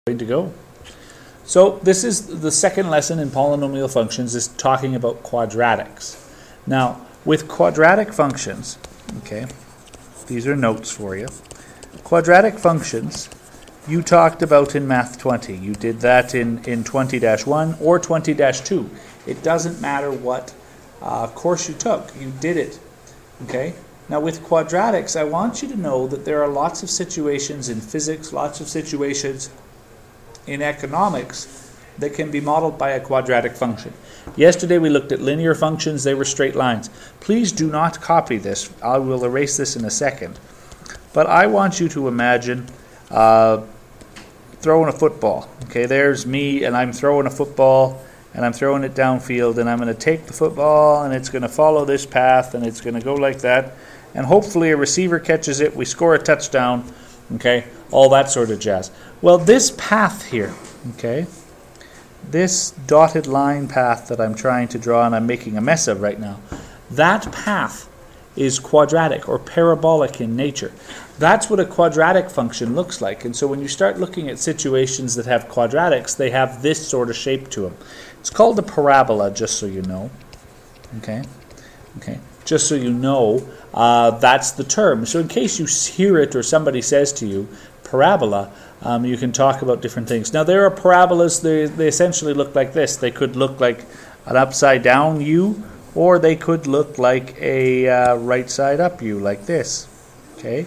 Ready to go. So this is the second lesson in polynomial functions, is talking about quadratics. Now, with quadratic functions, okay, these are notes for you. Quadratic functions, you talked about in Math 20. You did that in 20-1 or 20-2. It doesn't matter what course you took. You did it, okay? Now with quadratics, I want you to know that there are lots of situations in physics, lots of situations in economics that can be modeled by a quadratic function. Yesterday we looked at linear functions. They were straight lines. Please do not copy this. I will erase this in a second. But I want you to imagine throwing a football. Okay, there's me and I'm throwing a football and I'm throwing it downfield, and I'm going to take the football and it's going to follow this path and it's going to go like that, and hopefully a receiver catches it, we score a touchdown, okay, all that sort of jazz. Well, this path here, okay, this dotted line path that I'm trying to draw and I'm making a mess of right now, that path is quadratic or parabolic in nature. That's what a quadratic function looks like. And so when you start looking at situations that have quadratics, they have this sort of shape to them. It's called a parabola, just so you know. Okay? Okay. Just so you know, that's the term. So in case you hear it or somebody says to you, parabola, you can talk about different things. Now there are parabolas, they essentially look like this. They could look like an upside down U, or they could look like a right side up U, like this. Okay?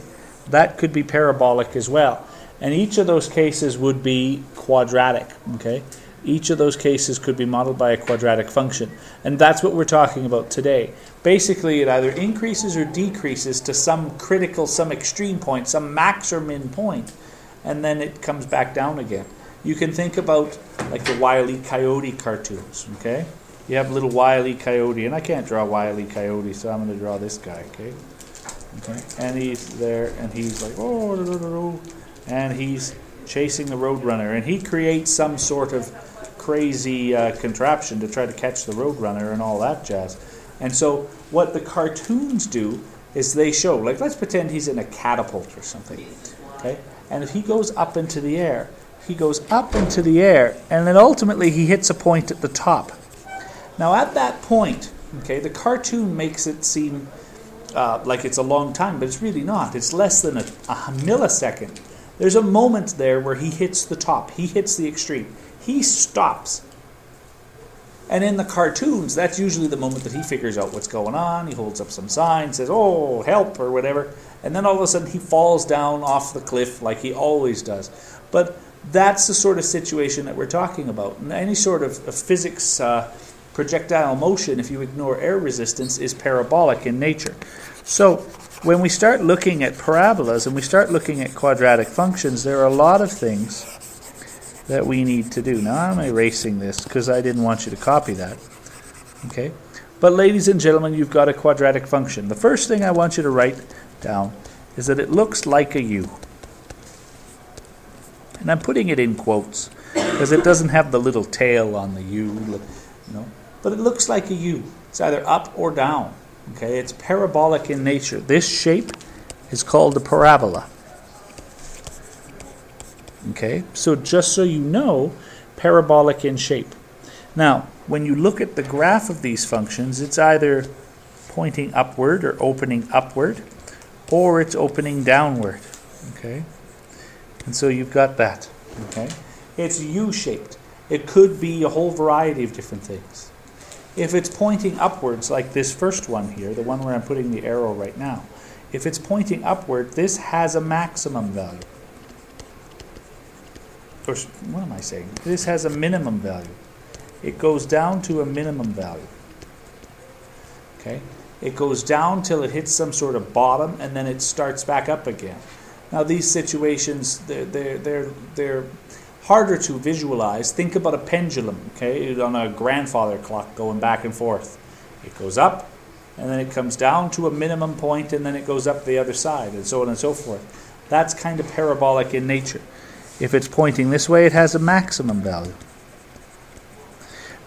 That could be parabolic as well. And each of those cases would be quadratic. Okay? Each of those cases could be modeled by a quadratic function. And that's what we're talking about today. Basically, it either increases or decreases to some critical, some extreme point, some max or min point, and then it comes back down again. You can think about like the Wile E. Coyote cartoons, okay? You have little Wile E. Coyote, and I can't draw Wile E. Coyote, so I'm going to draw this guy, okay? Okay, and he's there, and he's like, oh, and he's chasing the roadrunner, and he creates some sort of crazy contraption to try to catch the roadrunner and all that jazz. And so what the cartoons do is they show, like, let's pretend he's in a catapult or something, okay? And if he goes up into the air, he goes up into the air, and then ultimately he hits a point at the top. Now at that point, okay, the cartoon makes it seem like it's a long time, but it's really not. It's less than a millisecond. There's a moment there where he hits the top. He hits the extreme. He stops. And in the cartoons, that's usually the moment that he figures out what's going on. He holds up some sign, says, oh, help, or whatever. And then all of a sudden he falls down off the cliff like he always does. But that's the sort of situation that we're talking about. And any sort of physics projectile motion, if you ignore air resistance, is parabolic in nature. So when we start looking at parabolas and we start looking at quadratic functions, there are a lot of things that we need to do. Now I'm erasing this because I didn't want you to copy that. Okay? But ladies and gentlemen, you've got a quadratic function. The first thing I want you to write down is that it looks like a U. And I'm putting it in quotes because it doesn't have the little tail on the U, you know. But it looks like a U. It's either up or down. Okay? It's parabolic in nature. This shape is called a parabola. Okay, so just so you know, parabolic in shape. Now, when you look at the graph of these functions, it's either pointing upward or opening upward, or it's opening downward. Okay, and so you've got that. Okay, it's U-shaped. It could be a whole variety of different things. If it's pointing upwards, like this first one here, the one where I'm putting the arrow right now, if it's pointing upward, this has a maximum value. Or what am I saying? This has a minimum value. It goes down to a minimum value. Okay? It goes down till it hits some sort of bottom, and then it starts back up again. Now these situations, they're harder to visualize. Think about a pendulum, okay, on a grandfather clock going back and forth. It goes up, and then it comes down to a minimum point, and then it goes up the other side, and so on and so forth. That's kind of parabolic in nature. If it's pointing this way, it has a maximum value.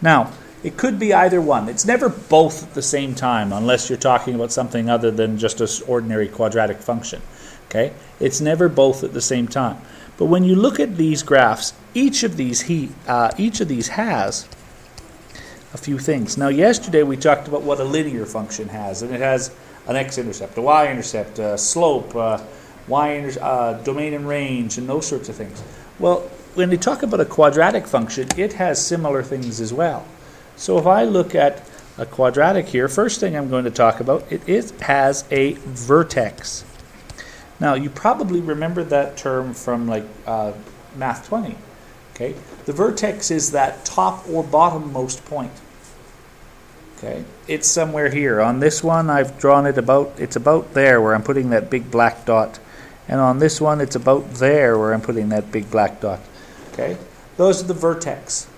Now, it could be either one. It's never both at the same time, unless you're talking about something other than just an ordinary quadratic function. Okay? It's never both at the same time. But when you look at these graphs, each of these has a few things. Now, yesterday we talked about what a linear function has, and it has an x-intercept, a y-intercept, a slope, domain and range, and those sorts of things. Well, when we talk about a quadratic function, it has similar things as well. So if I look at a quadratic here, first thing I'm going to talk about, it has a vertex. Now, you probably remember that term from like Math 20. Okay, the vertex is that top or bottommost point. Okay, it's somewhere here. On this one, I've drawn it it's about there where I'm putting that big black dot. And on this one, it's about there where I'm putting that big black dot. Okay, those are the vertex.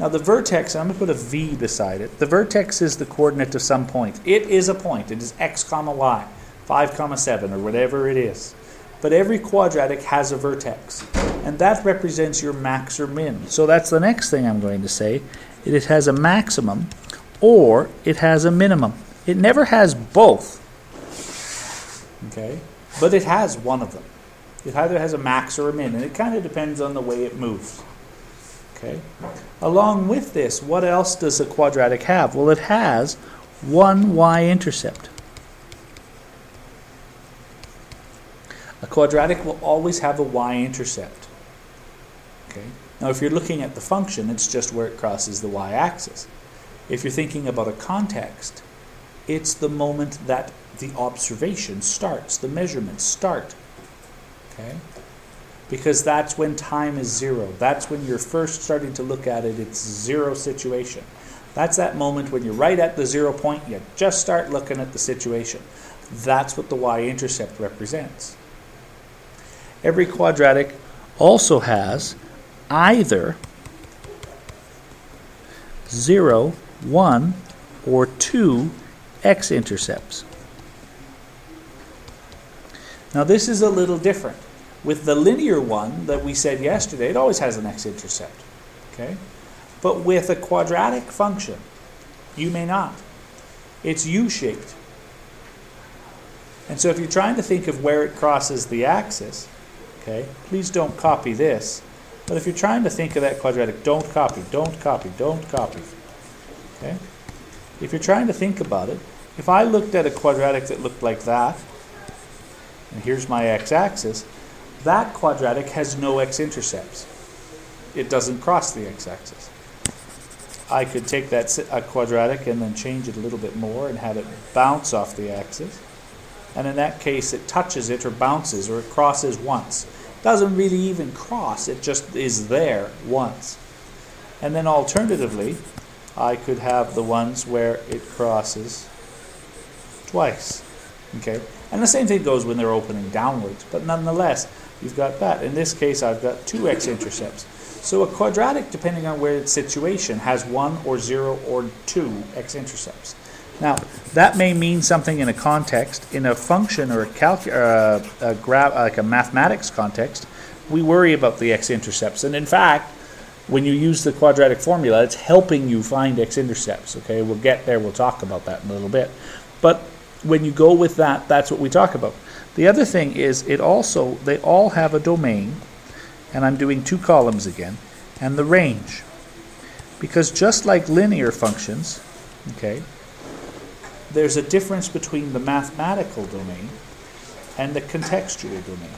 Now the vertex, I'm going to put a V beside it. The vertex is the coordinate of some point. It is a point. It is x comma y, 5 comma 7, or whatever it is. But every quadratic has a vertex, and that represents your max or min. So that's the next thing I'm going to say. It has a maximum or it has a minimum. It never has both. Okay, but it has one of them. It either has a max or a min, and it kind of depends on the way it moves. Okay. Along with this, what else does a quadratic have? Well, it has one y-intercept. A quadratic will always have a y-intercept. Okay. Now, if you're looking at the function, it's just where it crosses the y-axis. If you're thinking about a context, it's the moment that the observation starts, the measurements start. Okay? Because that's when time is 0. That's when you're first starting to look at it. It's 0 situation. That's that moment when you're right at the 0 point. You just start looking at the situation. That's what the y-intercept represents. Every quadratic also has either 0, 1, or 2 x-intercepts. Now this is a little different. With the linear one that we said yesterday, it always has an x-intercept. Okay? But with a quadratic function, you may not. It's U-shaped. And so if you're trying to think of where it crosses the axis, okay, please don't copy this. But if you're trying to think of that quadratic, don't copy, don't copy, don't copy. Okay? If you're trying to think about it, if I looked at a quadratic that looked like that, and here's my x-axis, that quadratic has no x-intercepts. It doesn't cross the x-axis. I could take that quadratic and then change it a little bit more and have it bounce off the axis. And in that case, it touches it or bounces or it crosses once. It doesn't really even cross. It just is there once. And then alternatively, I could have the ones where it crosses twice. Okay? And the same thing goes when they're opening downwards. But nonetheless, you've got that. In this case, I've got 2 x-intercepts. So a quadratic, depending on where its situation, has 1 or 0 or 2 x-intercepts. Now, that may mean something in a context, in a function or like a mathematics context. We worry about the x-intercepts. And in fact, when you use the quadratic formula, it's helping you find x-intercepts. Okay, we'll get there. We'll talk about that in a little bit. But when you go with that, that's what we talk about. The other thing is they all have a domain, and I'm doing 2 columns again, and the range. Because just like linear functions, okay, there's a difference between the mathematical domain and the contextual domain.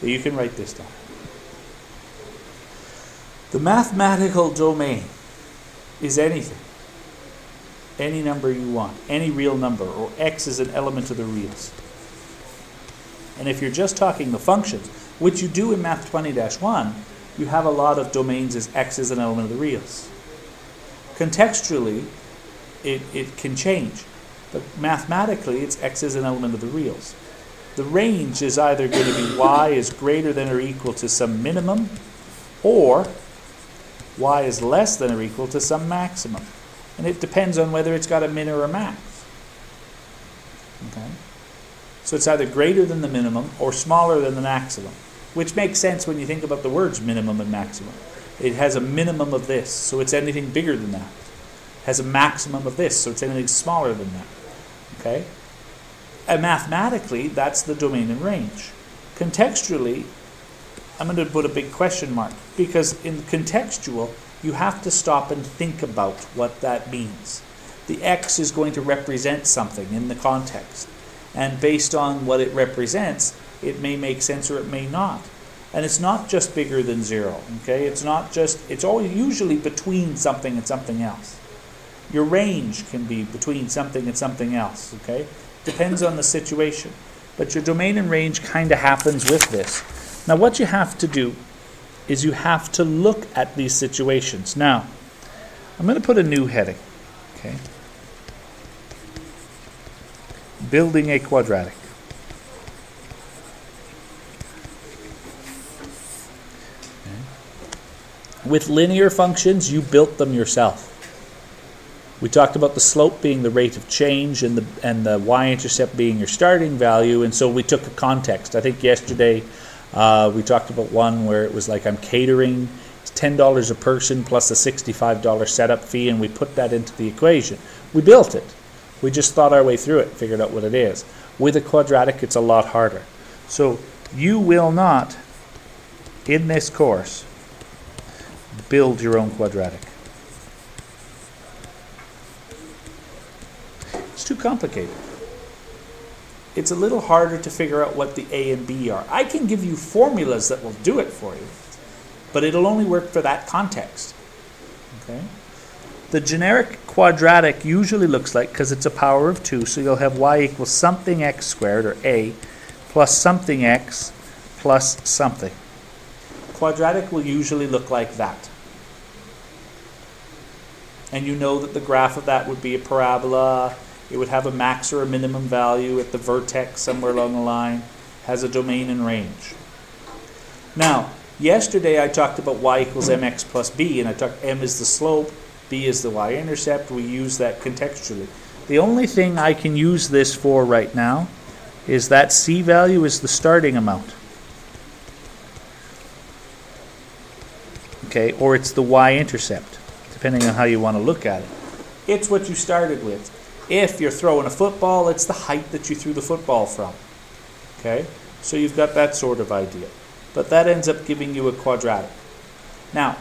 You can write this down. The mathematical domain is anything. Any number you want, any real number, or x is an element of the reals. And if you're just talking the functions, which you do in Math 20-1, you have a lot of domains as x is an element of the reals. Contextually, it can change, but mathematically it's x is an element of the reals. The range is either going to be y is greater than or equal to some minimum, or y is less than or equal to some maximum. And it depends on whether it's got a min or a max. Okay? So it's either greater than the minimum or smaller than the maximum, which makes sense when you think about the words minimum and maximum. It has a minimum of this, so it's anything bigger than that. It has a maximum of this, so it's anything smaller than that. Okay? And mathematically, that's the domain and range. Contextually, I'm going to put a big question mark, because in contextual, you have to stop and think about what that means. The x is going to represent something in the context, and based on what it represents, it may make sense or it may not. And it's not just bigger than 0, okay? It's always usually between something and something else. Your range can be between something and something else, okay? Depends on the situation. But your domain and range kind of happens with this. Now what you have to do is you have to look at these situations. Now, I'm going to put a new heading, okay? Building a quadratic. Okay. With linear functions, you built them yourself. We talked about the slope being the rate of change and the y-intercept being your starting value, and so we took a context. I think yesterday we talked about one where it was like I'm catering, it's $10 a person plus a $65 setup fee, and we put that into the equation. We built it. We just thought our way through it, figured out what it is. With a quadratic, it's a lot harder. So you will not, in this course, build your own quadratic. It's too complicated. It's a little harder to figure out what the A and B are. I can give you formulas that will do it for you, but it'll only work for that context. Okay? The generic quadratic usually looks like, because it's a power of 2, so you'll have y equals something x squared, or a, plus something x plus something. Quadratic will usually look like that. And you know that the graph of that would be a parabola. It would have a max or a minimum value at the vertex somewhere along the line, has a domain and range. Now, yesterday I talked about y equals mx plus b, and I talked m is the slope, b is the y-intercept. We use that contextually. The only thing I can use this for right now is that c value is the starting amount. Okay, or it's the y-intercept, depending on how you want to look at it. It's what you started with. If you're throwing a football, it's the height that you threw the football from. Okay? So you've got that sort of idea. But that ends up giving you a quadratic. Now,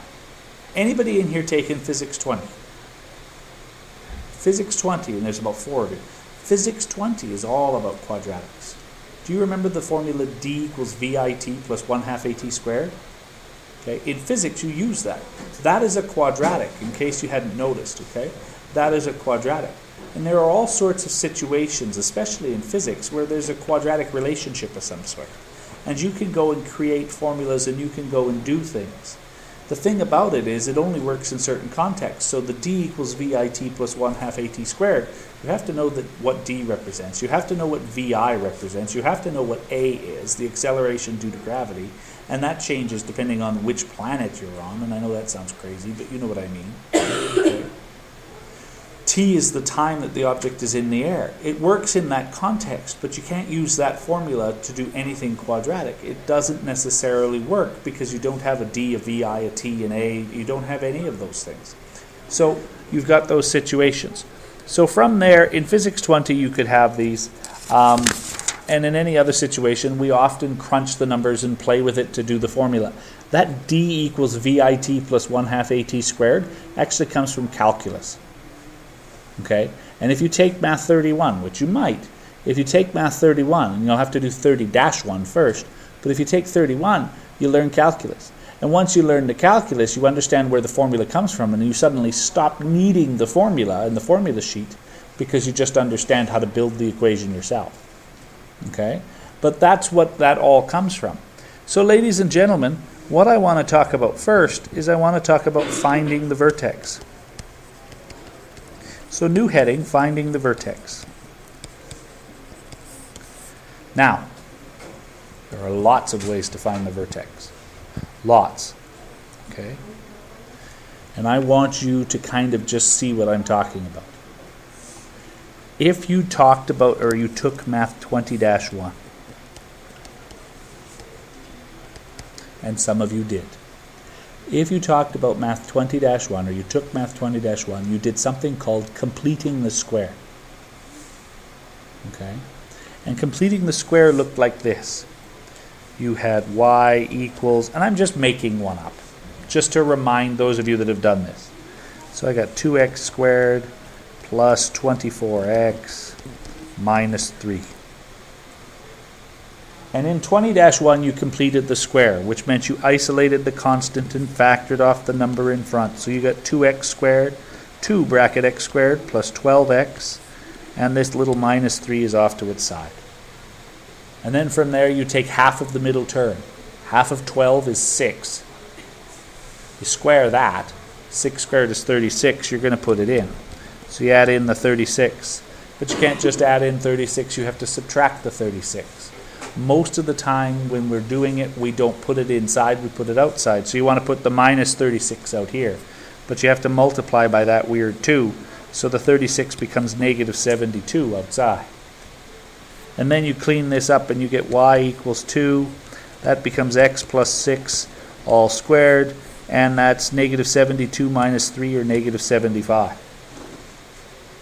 anybody in here taking Physics 20? Physics 20, and there's about 4 of you. Physics 20 is all about quadratics. Do you remember the formula d equals VIT plus 1/2 AT squared? Okay? In physics, you use that. That is a quadratic, in case you hadn't noticed. Okay? That is a quadratic. And there are all sorts of situations, especially in physics, where there's a quadratic relationship of some sort. And you can go and create formulas, and you can go and do things. The thing about it is it only works in certain contexts. So the d equals VIT plus 1/2 AT squared, you have to know that what d represents. You have to know what VI represents. You have to know what A is, the acceleration due to gravity. And that changes depending on which planet you're on. And I know that sounds crazy, but you know what I mean. Okay. T is the time that the object is in the air. It works in that context, but you can't use that formula to do anything quadratic. It doesn't necessarily work because you don't have a D, a VI, a T, an A. You don't have any of those things. So you've got those situations. So from there, in Physics 20, you could have these. And in any other situation, we often crunch the numbers and play with it to do the formula. That D equals VIT plus 1/2 AT squared actually comes from calculus. Okay, and if you take Math 31, which you might, if you take Math 31, and you'll have to do 30-1 first, but if you take 31, you learn calculus. And once you learn the calculus, you understand where the formula comes from, and you suddenly stop needing the formula in the formula sheet because you just understand how to build the equation yourself. Okay, but that's what that all comes from. So ladies and gentlemen, what I want to talk about first is I want to talk about finding the vertex. So new heading, finding the vertex. Now, there are lots of ways to find the vertex. Lots. Okay? And I want you to kind of just see what I'm talking about. If you talked about, or you took Math 20-1, and some of you did, if you talked about Math 20-1, or you took Math 20-1, you did something called completing the square. Okay? And completing the square looked like this. you had y equals, and I'm just making one up, just to remind those of you that have done this. So I got 2x squared plus 24x minus 3. And in 20-1 you completed the square, which meant you isolated the constant and factored off the number in front. So you got 2x squared, 2 bracket x squared plus 12x, and this little minus 3 is off to its side. And then from there you take half of the middle term. Half of 12 is 6. You square that. 6 squared is 36. You're going to put it in. So you add in the 36. But you can't just add in 36. You have to subtract the 36. Most of the time when we're doing it, we don't put it inside, we put it outside. So you want to put the minus 36 out here. But you have to multiply by that weird 2. So the 36 becomes negative 72 outside. And then you clean this up and you get y equals 2. That becomes x plus 6 all squared. And that's negative 72 minus 3, or negative 75.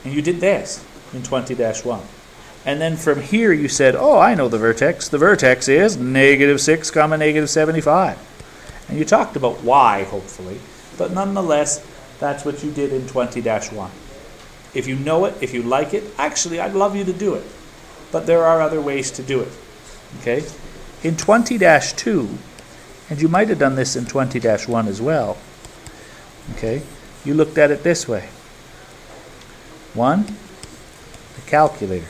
And you did this in 20-1. And then from here you said, oh, I know the vertex. The vertex is negative 6 comma negative 75. And you talked about y, hopefully. But nonetheless, that's what you did in 20-1. If you know it, if you like it, actually, I'd love you to do it. But there are other ways to do it. Okay? In 20-2, and you might have done this in 20-1 as well, okay, you looked at it this way. 1, the calculator.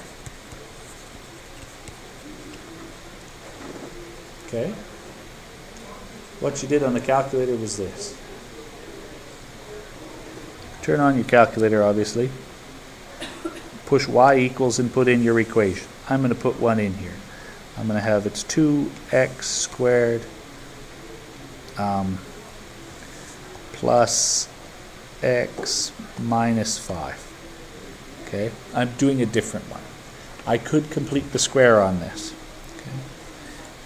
Okay? What you did on the calculator was this. Turn on your calculator, obviously. Push y equals and put in your equation. I'm going to put 1 in here. I'm going to have it's 2x squared plus x minus 5. Okay? I'm doing a different one. I could complete the square on this. Okay?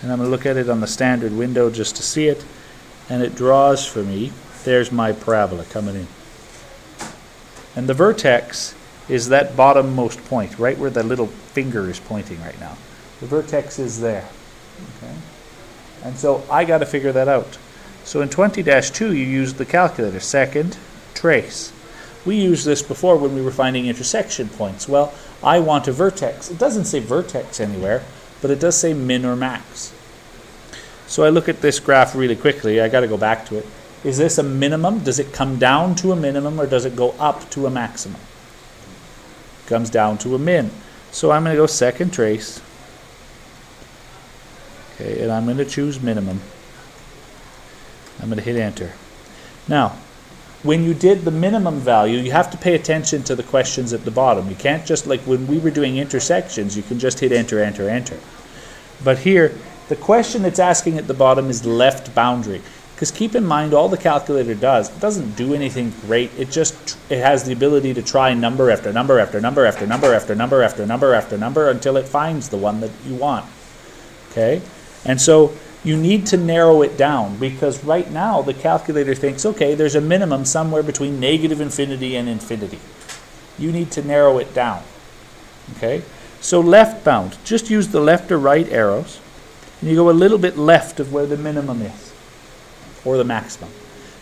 And I'm going to look at it on the standard window just to see it. And it draws for me. There's my parabola coming in. And the vertex is that bottommost point, right where the little finger is pointing right now. The vertex is there. Okay? And so I got to figure that out. So in 20-2 you used the calculator. Second, trace. We used this before when we were finding intersection points. Well, I want a vertex. It doesn't say vertex anywhere, but it does say min or max. So I look at this graph really quickly. I got to go back to it. Is this a minimum? Does it come down to a minimum, or does it go up to a maximum? It comes down to a min. So I'm going to go second trace. Okay, and I'm going to choose minimum. I'm going to hit enter. Now, when you did the minimum value, you have to pay attention to the questions at the bottom. You can't just, like when we were doing intersections, you can just hit enter, enter, enter. But here, the question that's asking at the bottom is left boundary. Because keep in mind, all the calculator does, it doesn't do anything great. It has the ability to try number after number after number after number after number after number after number until it finds the one that you want. Okay? And so you need to narrow it down, because right now the calculator thinks, okay, there's a minimum somewhere between negative infinity and infinity. You need to narrow it down. Okay? So left bound, just use the left or right arrows, and you go a little bit left of where the minimum is, or the maximum.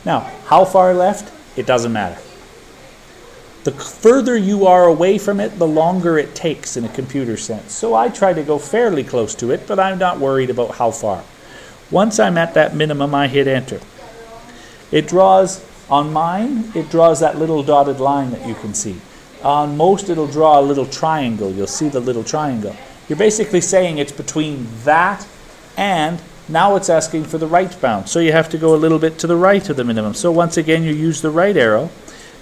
Now, how far left? It doesn't matter. The further you are away from it, the longer it takes in a computer sense. So I try to go fairly close to it, but I'm not worried about how far. Once I'm at that minimum, I hit enter. It draws, on mine, it draws that little dotted line that you can see. On most, it'll draw a little triangle. You'll see the little triangle. You're basically saying it's between that and now it's asking for the right bound. So you have to go a little bit to the right of the minimum. So once again, you use the right arrow.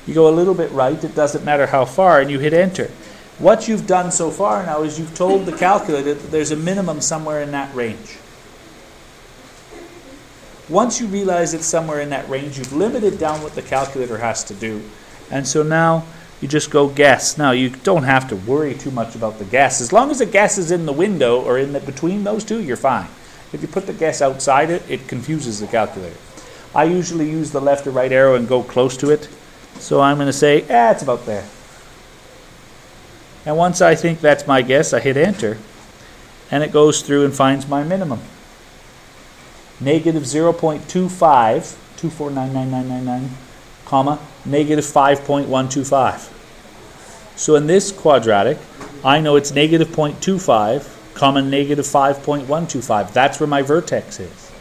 You go a little bit right. It doesn't matter how far, and you hit enter. What you've done so far now is you've told the calculator that there's a minimum somewhere in that range. Once you realize it's somewhere in that range, you've limited down what the calculator has to do. And so now you just go guess. Now you don't have to worry too much about the guess. As long as the guess is in the window or in the between those two, you're fine. If you put the guess outside it, it confuses the calculator. I usually use the left or right arrow and go close to it. So I'm going to say, it's about there. And once I think that's my guess, I hit enter. And it goes through and finds my minimum. negative 0.25, 2499999, comma, negative 5.125. So in this quadratic, I know it's negative 0.25, comma, negative 5.125. That's where my vertex is.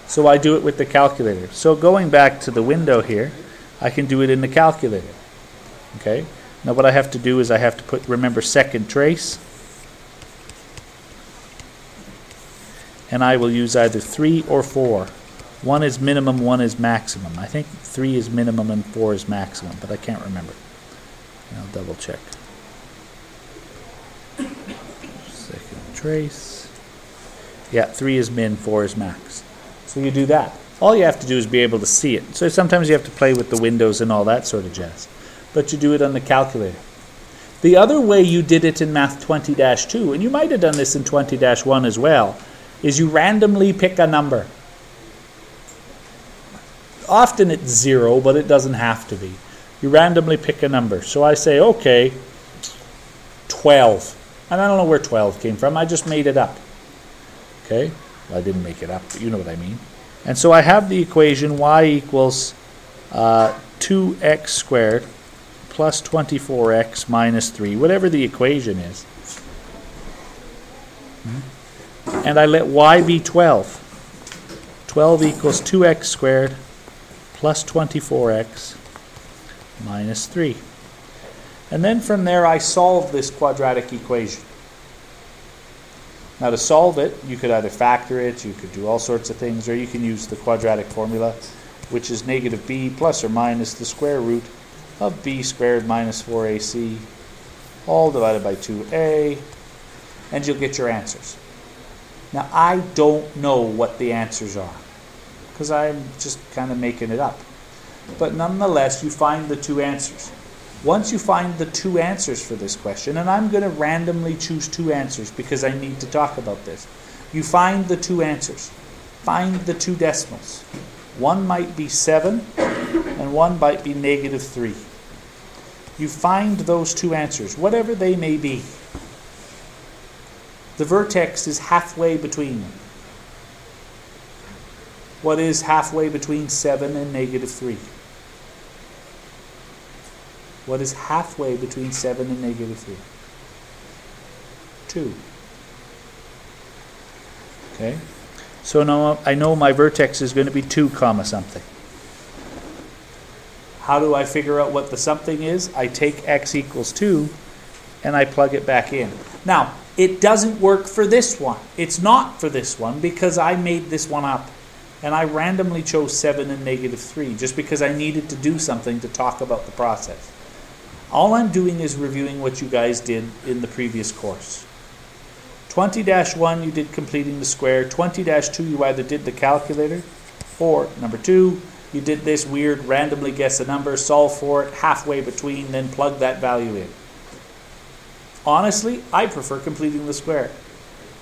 So I do it with the calculator. So going back to the window here, I can do it in the calculator. Okay. Now what I have to do is I have to remember second trace. And I will use either 3 or 4. 1 is minimum, 1 is maximum. I think 3 is minimum and 4 is maximum, but I can't remember. I'll double check. Second trace. Yeah, 3 is min, 4 is max. So you do that. All you have to do is be able to see it. So sometimes you have to play with the windows and all that sort of jazz. But you do it on the calculator. The other way you did it in Math 20-2, and you might have done this in 20-1 as well, is you randomly pick a number. Often it's 0, but it doesn't have to be. You randomly pick a number. So I say, okay, 12. And I don't know where 12 came from. I just made it up. Okay? Well, I didn't make it up, but you know what I mean. And so I have the equation y equals 2x squared plus 24x minus 3, whatever the equation is. And I let y be 12. 12 equals 2x squared plus 24x minus 3. And then from there I solve this quadratic equation. Now to solve it, you could either factor it, you could do all sorts of things, or you can use the quadratic formula, which is negative b plus or minus the square root of b squared minus 4ac, all divided by 2a, and you'll get your answers. Now I don't know what the answers are, because I'm just kind of making it up. But nonetheless, you find the two answers. Once you find the two answers for this question, and I'm going to randomly choose two answers because I need to talk about this. You find the two answers. Find the two decimals. One might be 7 and one might be negative 3. You find those two answers, whatever they may be. The vertex is halfway between them. What is halfway between 7 and negative 3? What is halfway between 7 and negative 3? 2. Okay? So now I know my vertex is going to be 2 comma something. How do I figure out what the something is? I take x equals 2 and I plug it back in. Now, it doesn't work for this one. It's not for this one because I made this one up. And I randomly chose 7 and negative 3 just because I needed to do something to talk about the process. All I'm doing is reviewing what you guys did in the previous course. 20-1 you did completing the square. 20-2 you either did the calculator, or number 2 you did this weird randomly guess a number, solve for it, halfway between, then plug that value in. Honestly, I prefer completing the square.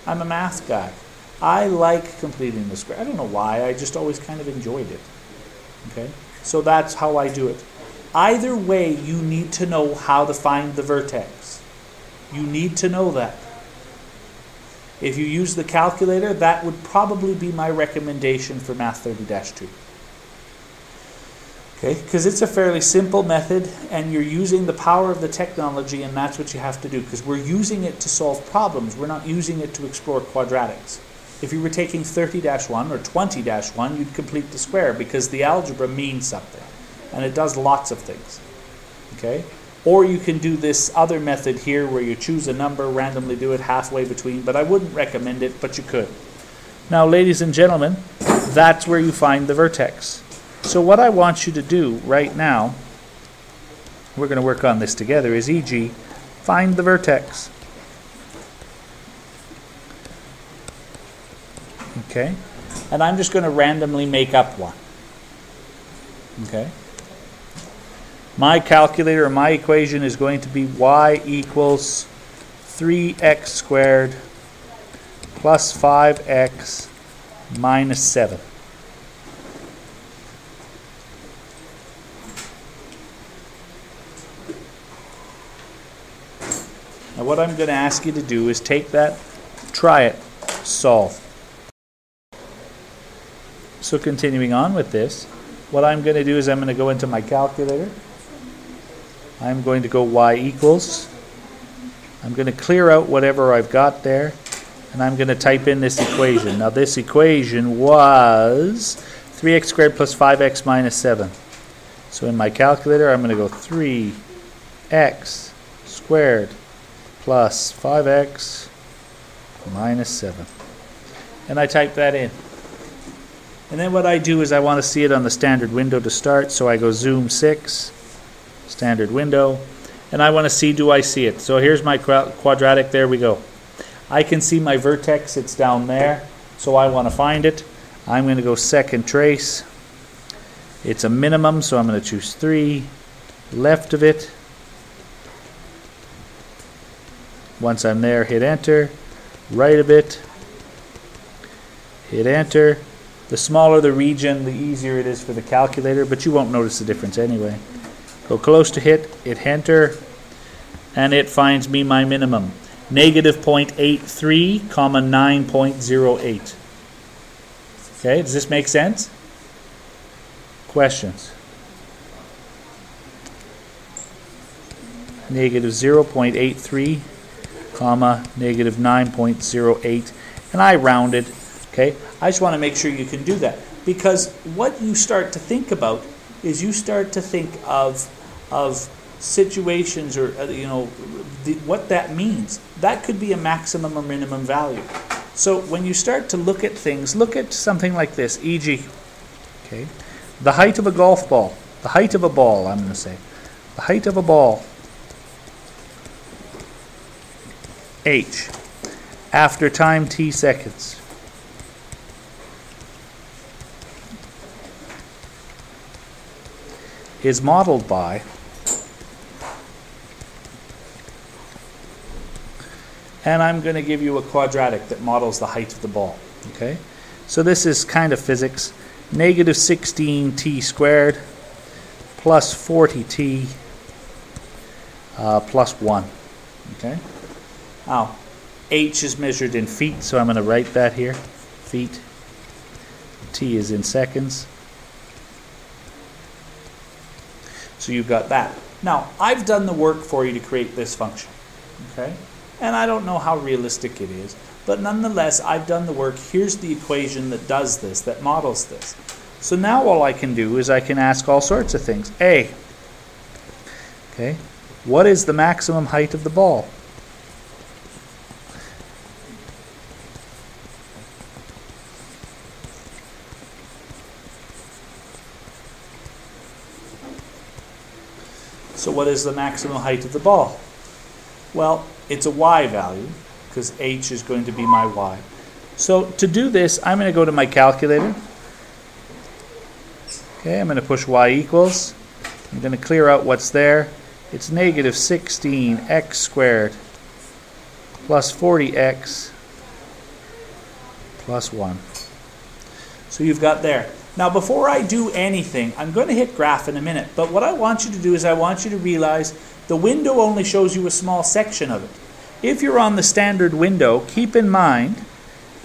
I'm a math guy. I like completing the square. I don't know why, I just always kind of enjoyed it. Okay? So that's how I do it. Either way, you need to know how to find the vertex. You need to know that. If you use the calculator, that would probably be my recommendation for Math 30-2. Okay, because it's a fairly simple method and you're using the power of the technology, and that's what you have to do, because we're using it to solve problems. We're not using it to explore quadratics. If you were taking 30-1 or 20-1, you'd complete the square because the algebra means something. And it does lots of things. Okay? Or you can do this other method here where you choose a number, randomly do it halfway between, but I wouldn't recommend it, but you could. Now, ladies and gentlemen, that's where you find the vertex. So what I want you to do right now, we're going to work on this together, is e.g., find the vertex. Okay? And I'm just going to randomly make up one. Okay? My calculator, or my equation, is going to be y equals 3x squared plus 5x minus 7. Now what I'm going to ask you to do is take that, try it, solve. So continuing on with this, what I'm going to do is I'm going to go into my calculator. I'm going to go y equals. I'm going to clear out whatever I've got there, and I'm going to type in this equation. Now this equation was 3x squared plus 5x minus 7. So in my calculator, I'm going to go 3x squared plus 5x minus 7. And I type that in. And then what I do is I want to see it on the standard window to start, so I go zoom 6, standard window, and I want to see, do I see it? So here's my quadratic, there we go. I can see my vertex, it's down there, so I want to find it. I'm going to go second trace. It's a minimum, so I'm going to choose 3, left of it. Once I'm there, hit enter, right of it, hit enter. The smaller the region, the easier it is for the calculator, but you won't notice the difference anyway. Go close to hit enter, and it finds me my minimum. Negative 0.83, comma 9.08. Okay, does this make sense? Questions? Negative 0.83, comma negative 9.08, and I rounded. Okay, I just want to make sure you can do that, because what you start to think about is you start to think of situations, or what that means. That could be a maximum or minimum value. So when you start to look at things, look at something like this, e.g., okay, the height of a golf ball, the height of a ball, I'm going to say, the height of a ball, h, after time t seconds. Is modeled by and I'm going to give you a quadratic that models the height of the ball. Okay, so this is kind of physics. Negative 16t squared plus 40t plus 1. Okay, now h is measured in feet, so I'm going to write that here, feet. T is in seconds. So you've got that. Now, I've done the work for you to create this function, okay? And I don't know how realistic it is, but nonetheless, I've done the work. Here's the equation that does this, that models this. So now all I can do is I can ask all sorts of things. A, okay, what is the maximum height of the ball? So what is the maximum height of the ball? Well, it's a y value, because h is going to be my y. So to do this, I'm going to go to my calculator. Okay, I'm going to push y equals. I'm going to clear out what's there. It's negative 16x squared plus 40x plus 1. So you've got there. Now, before I do anything, I'm going to hit graph in a minute, but what I want you to do is I want you to realize the window only shows you a small section of it. If you're on the standard window, keep in mind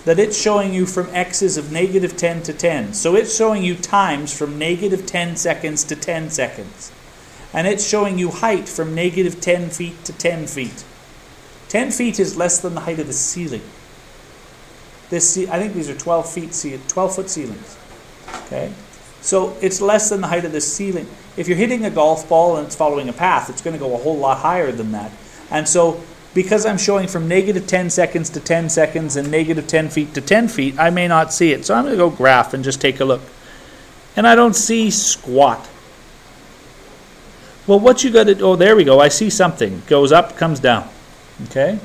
that it's showing you from x's of negative 10 to 10. So it's showing you times from negative 10 seconds to 10 seconds. And it's showing you height from negative 10 feet to 10 feet. 10 feet is less than the height of the ceiling. I think these are 12-foot ceilings. Okay, so it's less than the height of the ceiling. If you're hitting a golf ball and it's following a path, it's going to go a whole lot higher than that. And so because I'm showing from negative 10 seconds to 10 seconds and negative 10 feet to 10 feet, I may not see it. So I'm going to go graph and just take a look. And I don't see squat. Well, what you got to, oh, there we go. I see something. Goes up, comes down. Okay.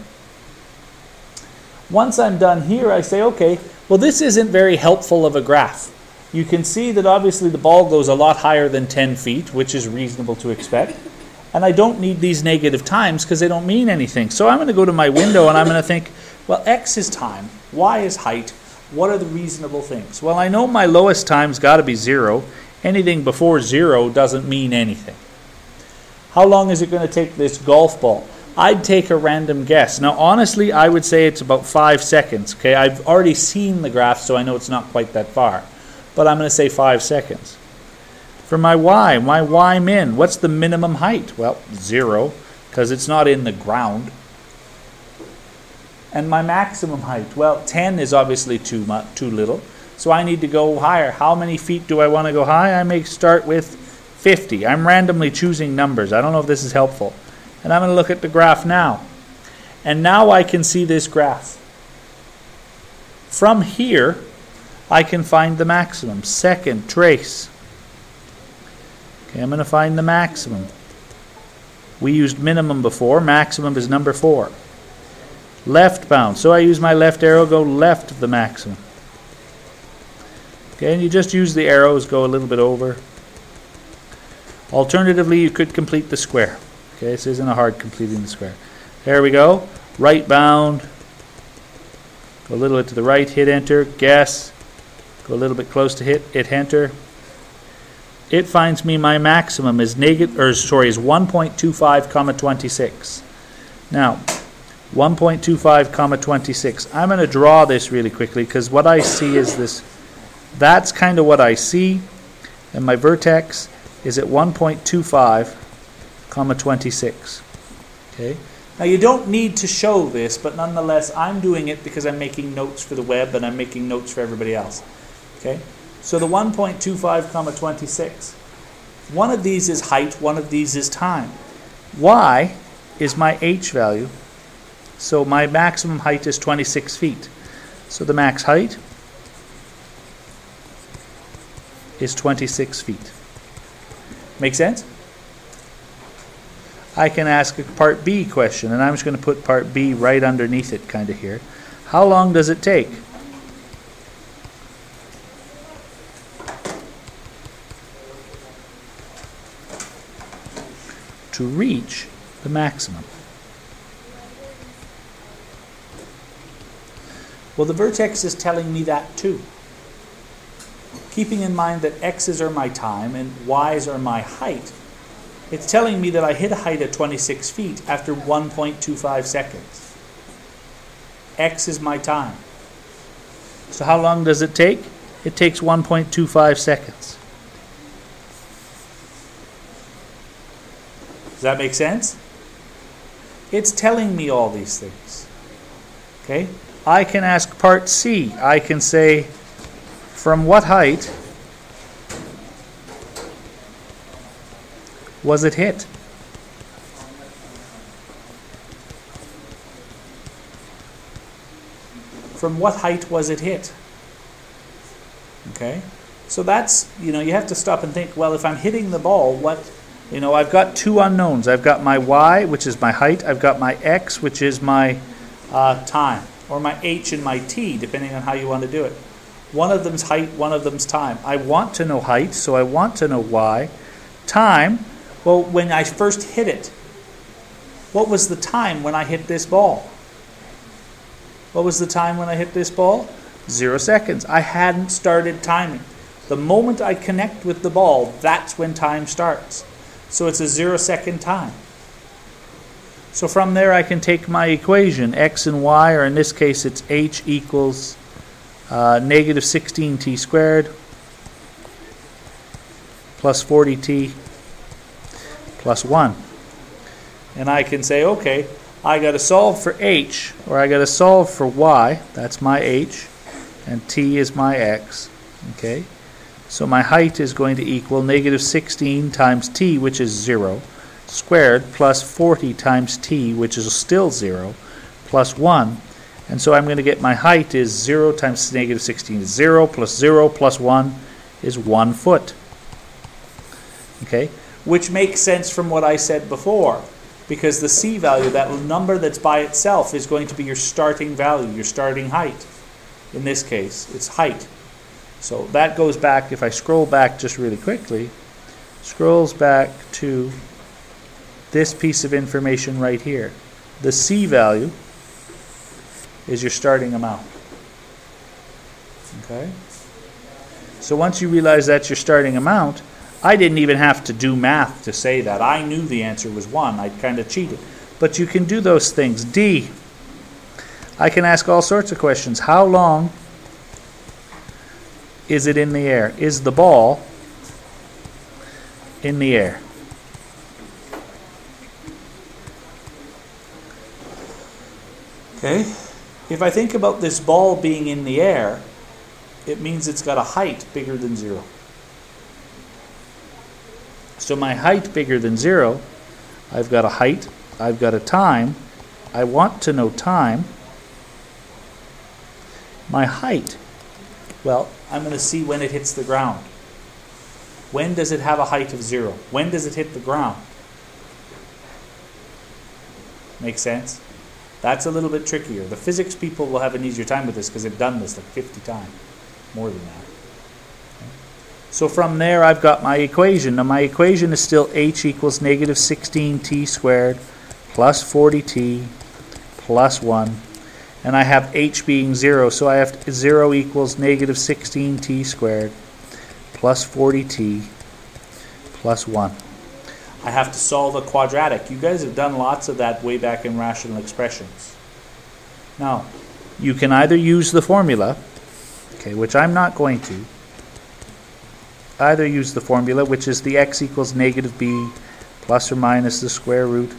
Once I'm done here, I say, okay, well, this isn't very helpful of a graph. You can see that obviously the ball goes a lot higher than 10 feet, which is reasonable to expect. And I don't need these negative times because they don't mean anything. So I'm going to go to my window and I'm going to think, well, x is time, y is height. What are the reasonable things? Well, I know my lowest time's got to be 0. Anything before 0 doesn't mean anything. How long is it going to take this golf ball? I'd take a random guess. Now, honestly, I would say it's about 5 seconds. Okay, I've already seen the graph, so I know it's not quite that far. but I'm going to say 5 seconds. For my y min, what's the minimum height? Well, 0, because it's not in the ground. And my maximum height, well, 10 is obviously too little, so I need to go higher. How many feet do I want to go high? I may start with 50. I'm randomly choosing numbers. I don't know if this is helpful. And I'm going to look at the graph now. And now I can see this graph. From here, I can find the maximum. Second, trace. Okay, I'm going to find the maximum. We used minimum before. Maximum is number 4. Left bound. So I use my left arrow, go left of the maximum. Okay, and you just use the arrows, go a little bit over. Alternatively, you could complete the square. Okay, this isn't a hard completing the square. There we go. Right bound. Go a little bit to the right, hit enter, guess. Go a little bit close to hit enter. It finds me my maximum is 1.25 comma 26. Now, 1.25 comma 26. I'm going to draw this really quickly because what I see is this. That's kind of what I see, and my vertex is at 1.25 comma 26. Okay. Now you don't need to show this, but nonetheless I'm doing it because I'm making notes for the web and I'm making notes for everybody else. Okay. So the 1.25 comma 26. One of these is height, one of these is time. Y is my h value. So my maximum height is 26 feet. So the max height is 26 feet. Make sense? I can ask a part B question, and I'm just going to put part B right underneath it kind of here. How long does it take to reach the maximum? Well, the vertex is telling me that too. Keeping in mind that x's are my time and y's are my height, it's telling me that I hit a height at 26 feet after 1.25 seconds. X is my time. So how long does it take? It takes 1.25 seconds. Does that make sense? It's telling me all these things. Okay? I can ask part C. I can say, from what height was it hit? From what height was it hit? Okay? So that's, you have to stop and think, well, if I'm hitting the ball, what, I've got two unknowns. I've got my y, which is my height. I've got my x, which is my time, or my h and my t, depending on how you want to do it. One of them's height, one of them's time. I want to know height, so I want to know y. Time, well, when I first hit it, what was the time when I hit this ball? What was the time when I hit this ball? 0 seconds. I hadn't started timing. The moment I connect with the ball, that's when time starts. So it's a 0-second time. So from there I can take my equation, x and y, or in this case it's h equals negative 16t squared plus 40t plus 1. And I can say, okay, I got to solve for h, or I got to solve for y, that's my h, and t is my x. Okay, so my height is going to equal negative 16 times t, which is 0, squared, plus 40 times t, which is still 0, plus 1. And so I'm going to get my height is 0 times negative 16 is 0, plus 0 plus 1 is 1 foot. Okay, which makes sense from what I said before, because the c value, that number that's by itself, is going to be your starting value, your starting height. In this case, it's height. So that goes back, if I scroll back just really quickly, scrolls back to this piece of information right here. The c value is your starting amount. Okay? So once you realize that's your starting amount, I didn't even have to do math to say that. I knew the answer was 1. I kind of cheated. But you can do those things. D. I can ask all sorts of questions. How long is it in the air? Is the ball in the air? Okay, if I think about this ball being in the air, it means it's got a height bigger than 0. So my height bigger than 0, I've got a height, I've got a time. I want to know time. My height, well, I'm going to see when it hits the ground. When does it have a height of 0? When does it hit the ground? Make sense? That's a little bit trickier. The physics people will have an easier time with this because they've done this like 50 times. More than that. Okay. So from there I've got my equation. Now my equation is still h equals negative 16t squared plus 40t plus 1. And I have h being 0. So I have 0 equals negative 16t squared plus 40t plus 1. I have to solve a quadratic. You guys have done lots of that way back in rational expressions. Now, you can either use the formula, okay, which I'm not going to. Either use the formula, which is the x equals negative b plus or minus the square root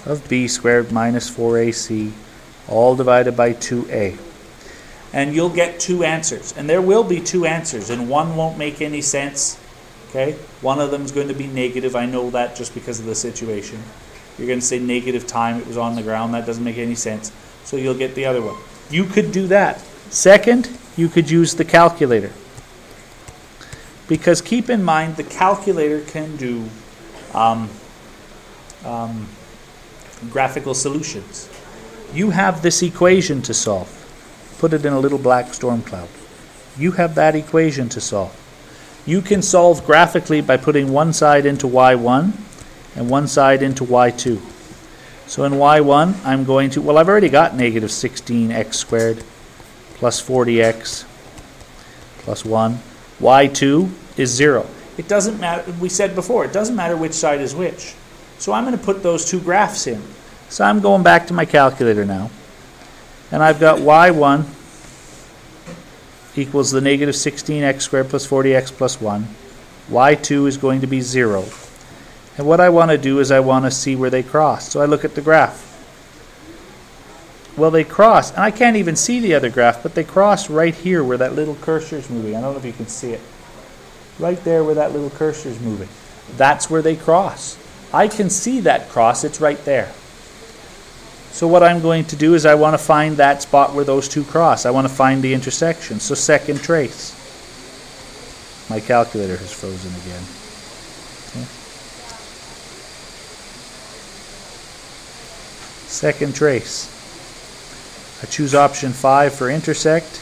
of b squared minus 4ac, all divided by 2a. And you'll get two answers. And there will be two answers, and one won't make any sense. Okay, one of them is going to be negative. I know that just because of the situation. You're going to say negative time, it was on the ground. That doesn't make any sense. So you'll get the other one. You could do that. Second, you could use the calculator. Because keep in mind, the calculator can do graphical solutions. You have this equation to solve. Put it in a little black storm cloud. You have that equation to solve. You can solve graphically by putting one side into y1 and one side into y2. So in y1, I'm going to, well, I've already got negative 16x squared plus 40x plus 1. y2 is 0. It doesn't matter, we said before, it doesn't matter which side is which. So I'm going to put those two graphs in. So I'm going back to my calculator now. And I've got y1 equals the negative 16x squared plus 40x plus 1. y2 is going to be 0. And what I want to do is I want to see where they cross. So I look at the graph. Well, they cross, and I can't even see the other graph, but they cross right here where that little cursor is moving. I don't know if you can see it. Right there where that little cursor is moving. That's where they cross. I can see that cross. It's right there. So what I'm going to do is I want to find that spot where those two cross. I want to find the intersection. So second trace. My calculator has frozen again. Okay. Second trace. I choose option 5 for intersect.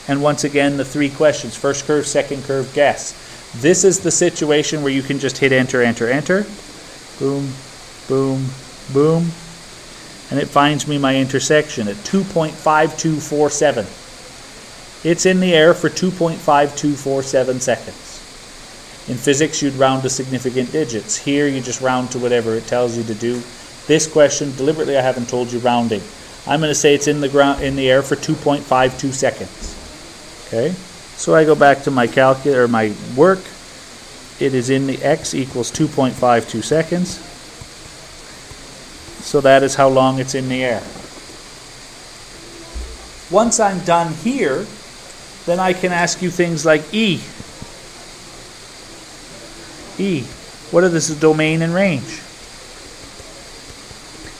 And once again, the three questions. First curve, second curve, guess. This is the situation where you can just hit enter, enter, enter. Boom, boom, boom. And it finds me my intersection at 2.5247. It's in the air for 2.5247 seconds. In physics, you'd round to significant digits. Here, you just round to whatever it tells you to do. This question, deliberately, I haven't told you rounding. I'm going to say it's in the air for 2.52 seconds. Okay, so I go back to my calculator, my work. It is in the x equals 2.52 seconds. So that is how long it's in the air. Once I'm done here, then I can ask you things like E. E, what is the domain and range?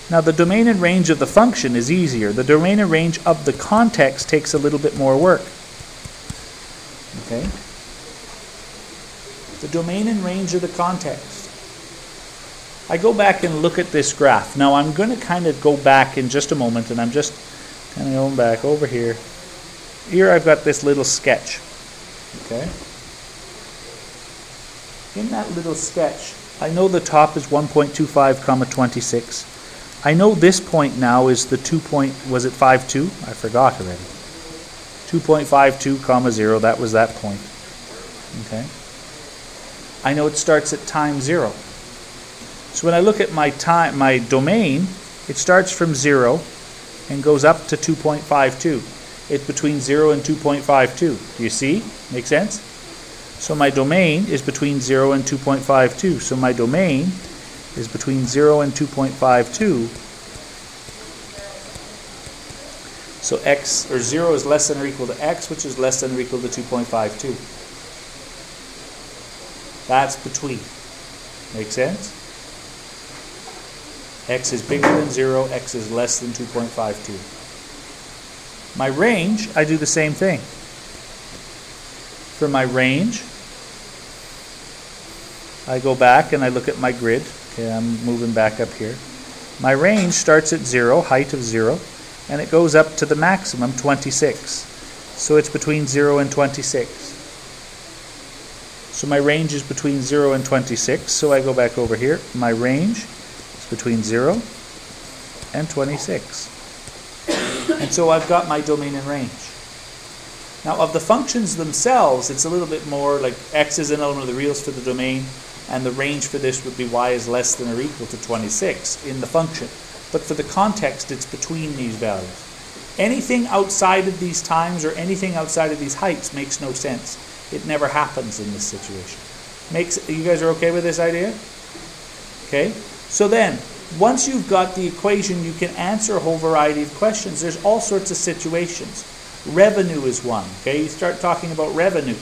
Now the domain and range of the function is easier. The domain and range of the context takes a little bit more work. Okay? The domain and range of the context. I go back and look at this graph. Now I'm going to kind of go back in just a moment, and I'm just kind of going back over here. Here I've got this little sketch. Okay? In that little sketch, I know the top is 1.25 comma 26. I know this point now is the 2 point, was it 52? I forgot already. 2.52 comma 0, that was that point. Okay? I know it starts at time 0. So when I look at my time, my domain, it starts from 0 and goes up to 2.52. it's between 0 and 2.52. Do you see? Make sense? So my domain is between 0 and 2.52. So my domain is between 0 and 2.52. So x, or 0 is less than or equal to x, which is less than or equal to 2.52. That's between. Make sense? X is bigger than 0, x is less than 2.52. My range, I do the same thing. For my range, I go back and I look at my grid. Okay, I'm moving back up here. My range starts at 0, height of 0, and it goes up to the maximum, 26. So it's between 0 and 26. So my range is between 0 and 26. So I go back over here. My range is between 0 and 26. And so I've got my domain and range. Now of the functions themselves, it's a little bit more like x is an element of the reals for the domain, and the range for this would be y is less than or equal to 26 in the function. But for the context, it's between these values. Anything outside of these times or anything outside of these heights makes no sense. It never happens in this situation. You guys are okay with this idea? Okay? So then, once you've got the equation, you can answer a whole variety of questions. There's all sorts of situations. Revenue is one. Okay? You start talking about revenue.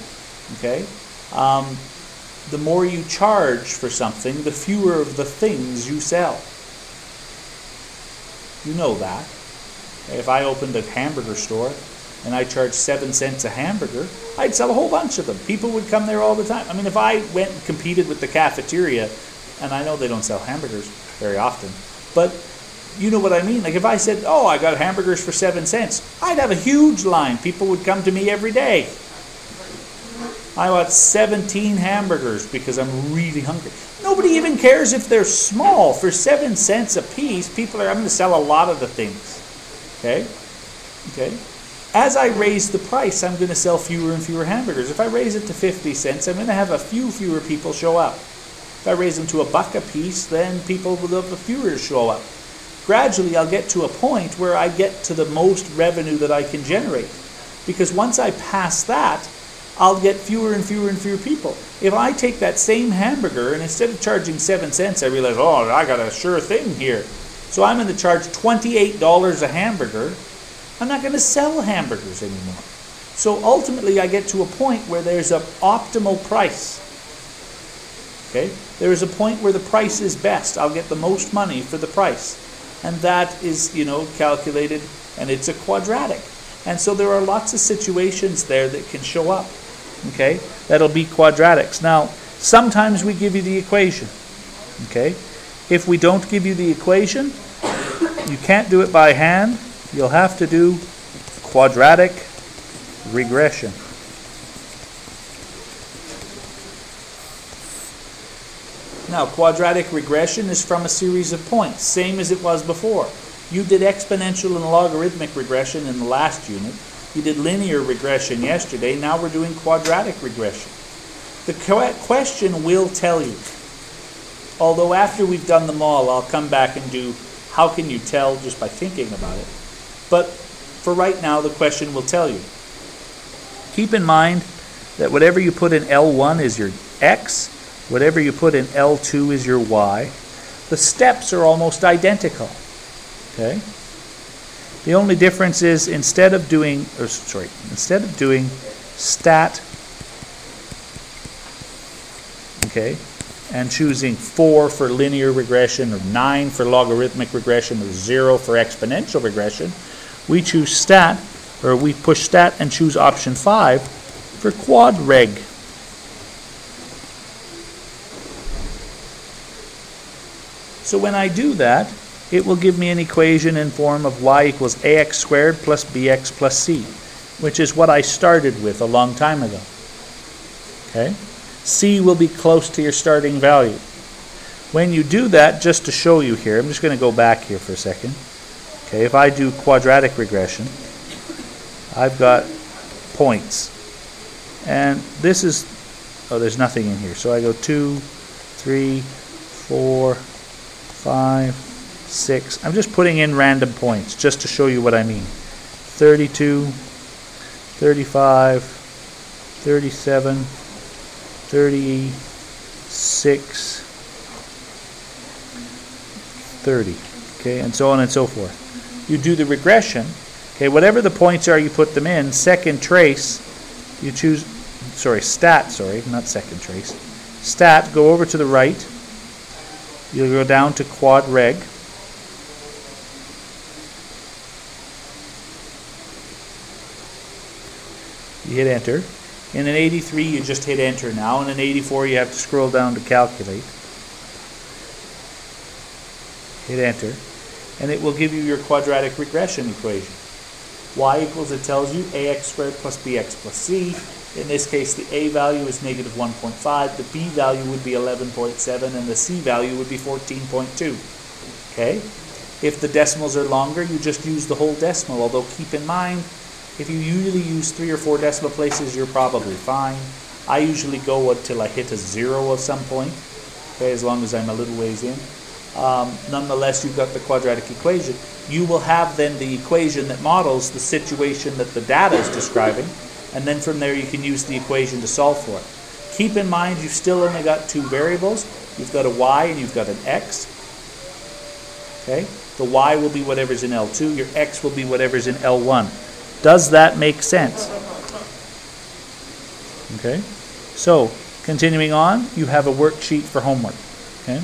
Okay? The more you charge for something, the fewer of the things you sell. You know that. If I opened a hamburger store and I charged 7 cents a hamburger, I'd sell a whole bunch of them. People would come there all the time. I mean, if I went and competed with the cafeteria, and I know they don't sell hamburgers very often, but you know what I mean. Like if I said, oh, I got hamburgers for 7 cents, I'd have a huge line. People would come to me every day. I bought 17 hamburgers because I'm really hungry. Nobody even cares if they're small. For 7 cents a piece, I'm going to sell a lot of the things. Okay? Okay? As I raise the price, I'm going to sell fewer and fewer hamburgers. If I raise it to 50 cents, I'm going to have a few fewer people show up. If I raise them to $1 a piece, then people will have fewer to show up. Gradually, I'll get to a point where I get to the most revenue that I can generate. Because once I pass that, I'll get fewer and fewer and fewer people. If I take that same hamburger and instead of charging 7 cents, I realize, oh, I got a sure thing here. So I'm going to charge $28 a hamburger. I'm not going to sell hamburgers anymore. So ultimately, I get to a point where there's an optimal price. Okay? There is a point where the price is best. I'll get the most money for the price. And that is, calculated, and it's a quadratic. And so there are lots of situations there that can show up. Okay? That'll be quadratics. Now, sometimes we give you the equation. Okay? If we don't give you the equation, you can't do it by hand. You'll have to do quadratic regression. Now, quadratic regression is from a series of points, same as it was before. You did exponential and logarithmic regression in the last unit. You did linear regression yesterday. Now we're doing quadratic regression. The question will tell you. Although after we've done them all, I'll come back and do how can you tell just by thinking about it. But for right now, the question will tell you. Keep in mind that whatever you put in L1 is your X, whatever you put in L2 is your Y. The steps are almost identical. Okay? The only difference is instead of doing stat, okay, and choosing 4 for linear regression or 9 for logarithmic regression or 0 for exponential regression, we choose stat, or we push stat and choose option 5 for quad reg. So when I do that, it will give me an equation in form of y equals ax squared plus bx plus c, which is what I started with a long time ago. Okay? C will be close to your starting value. When you do that, just to show you here, I'm just going to go back here for a second. Okay, if I do quadratic regression, I've got points. And this is, there's nothing in here. So I go 2, 3, 4, 5, 6. I'm just putting in random points just to show you what I mean. 32, 35, 37, 36, 30, okay, and so on and so forth. You do the regression, okay, whatever the points are, you put them in. Second trace, you choose, stat, not second trace. Stat, go over to the right. You'll go down to quad reg. You hit enter. In an 83, you just hit enter now. In an 84, you have to scroll down to calculate. Hit enter. And it will give you your quadratic regression equation. Y equals, it tells you, ax squared plus bx plus c. In this case, the a value is negative 1.5, the b value would be 11.7, and the c value would be 14.2. Okay? If the decimals are longer, you just use the whole decimal, although keep in mind, if you usually use 3 or 4 decimal places, you're probably fine. I usually go until I hit a 0 of some point, okay, as long as I'm a little ways in. Nonetheless, you've got the quadratic equation. You will have then the equation that models the situation that the data is describing, and then from there you can use the equation to solve for it. Keep in mind you've still only got 2 variables. You've got a y and you've got an x. Okay? The y will be whatever's in L2, your x will be whatever's in L1. Does that make sense? Okay? So, continuing on, you have a worksheet for homework. Okay?